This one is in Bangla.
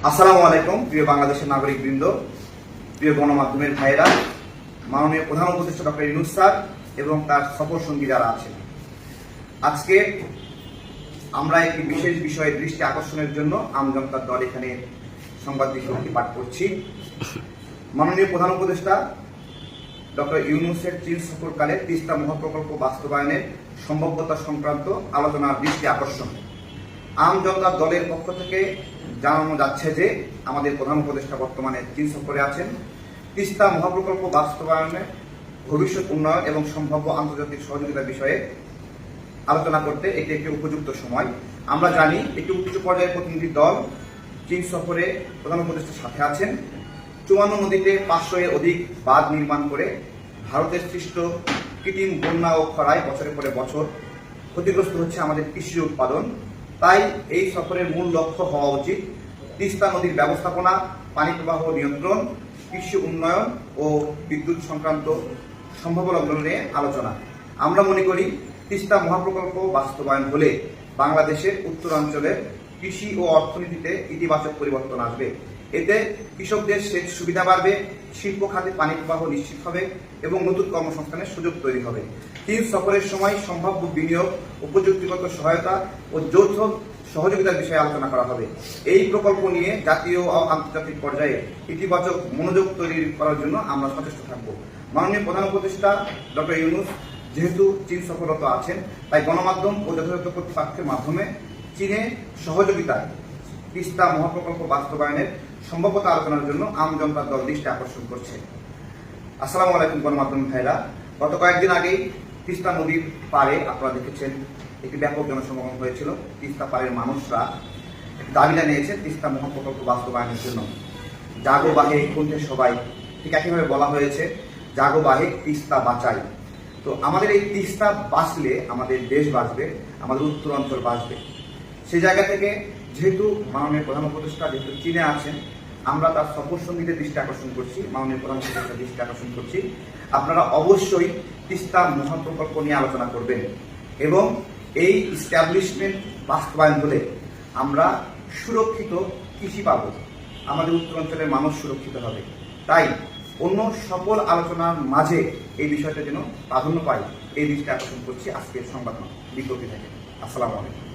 আসসালামু আলাইকুম প্রিয় বাংলাদেশের নাগরিক বৃন্দ, প্রিয় গণমাধ্যমের ভাইয়েরা, মাননীয় প্রধান উপদেষ্টা ডক্টর ইউনূস স্যার এবং তার সফর সঙ্গী যারা আছেন, আজকে আমরা একটি বিশেষ বিষয়ে দৃষ্টি আকর্ষণের জন্য আমজনতার দল এখানে সংবাদ বিজ্ঞপ্তি পাঠ করছি। মাননীয় প্রধান উপদেষ্টা ডক্টর ইউনূসের চীন সফরকালে তিস্তা মহাপ্রকল্প বাস্তবায়নের সম্ভাব্যতা সংক্রান্ত আলোচনার দৃষ্টি আকর্ষণ। আমজনতার দলের পক্ষ থেকে জানানো যাচ্ছে যে আমাদের প্রধান উপদেষ্টা বর্তমানে চীন সফরে আছেন। তিস্তা মহাপ্রকল্প বাস্তবায়নে ভবিষ্যৎ উন্নয়ন এবং সম্ভাব্য আন্তর্জাতিক সহযোগিতার বিষয়ে আলোচনা করতে এটি একটি উপযুক্ত সময়। আমরা জানি একটি উচ্চ পর্যায়ের প্রতিনিধি দল চীন সফরে প্রধান উপদেষ্টার সাথে আছেন। 54 নদীতে 500-এর অধিক বাঁধ নির্মাণ করে ভারতের সৃষ্ট কৃত্রিম বন্যা ও খরায় বছরের পরে বছর ক্ষতিগ্রস্ত হচ্ছে আমাদের কৃষি উৎপাদন। তাই এই সফরের মূল লক্ষ্য হওয়া উচিত তিস্তা নদীর ব্যবস্থাপনা, পানি প্রবাহ নিয়ন্ত্রণ, কৃষি উন্নয়ন ও বিদ্যুৎ সংক্রান্ত সম্ভাব্য লগ্ন নিয়ে আলোচনা। আমরা মনে করি তিস্তা মহাপ্রকল্প বাস্তবায়ন হলে বাংলাদেশের উত্তরাঞ্চলের কৃষি ও অর্থনীতিতে ইতিবাচক পরিবর্তন আসবে। এতে কৃষকদের সেচ সুবিধা বাড়বে, শিল্প খাতে পানি প্রবাহ নিশ্চিত হবে এবং নতুন কর্মসংস্থানের সুযোগ তৈরি হবে। চীন সফরের সময় সম্ভাব্য বিনিয়োগ ও প্রযুক্তিগত সহায়তা ও যৌথ সহযোগিতার বিষয়ে আলোচনা করা হবে। এই প্রকল্প নিয়ে জাতীয় ও আন্তর্জাতিক পর্যায়ে ইতিবাচক মনোযোগ তৈরি করার জন্য আমরা সচেষ্ট থাকব। মাননীয় প্রধান উপদেষ্টা ডক্টর ইউনূস যেহেতু চীন সফররত আছেন, তাই গণমাধ্যম ও যথাযথ কর্তৃপক্ষের মাধ্যমে চীনে সহযোগিতায় তিস্তা মহাপ্রকল্প বাস্তবায়নের সম্ভাব্যতা আলোচনার জন্য আমজনতার দল দৃষ্টি আকর্ষণ করছে। আসসালামু আলাইকুম গণমাধ্যম ভাইরা, গত কয়েকদিন আগেই তিস্তা নদীর পাড়ে আপনারা দেখেছেন একটি ব্যাপক জনসমাগম হয়েছিল। তিস্তা পাড়ের মানুষরা দাবি জানিয়েছে তিস্তা মহাপ্রকল্প বাস্তবায়নের জন্য। জাগো বাহে কণ্ঠে সবাই, ঠিক একইভাবে বলা হয়েছে জাগো বাহে তিস্তা বাঁচাই। তো আমাদের এই তিস্তা বাঁচলে আমাদের দেশ বাঁচবে, আমাদের উত্তরাঞ্চল বাঁচবে। সেই জায়গা থেকে যেহেতু মাননীয় প্রধান উপদেষ্টা যেহেতু চীনে আছেন, আমরা তার সফর সঙ্গীদের দৃষ্টি আকর্ষণ করছি, মাননীয় প্রধান উপদেষ্টার দৃষ্টি আকর্ষণ করছি, আপনারা অবশ্যই তিস্তা মহাপ্রকল্প নিয়ে আলোচনা করবেন এবং এই ইস্টাবলিশমেন্ট বাস্তবায়ন হলে আমরা সুরক্ষিত কৃষি পাব, আমাদের উত্তরাঞ্চলের মানুষ সুরক্ষিত হবে। তাই অন্য সকল আলোচনার মাঝে এই বিষয়টা যেন প্রাধান্য পায়, এই দৃষ্টি আকর্ষণ করছি আজকের সংবাদ বিজ্ঞপ্তি থেকে। আসসালামু আলাইকুম।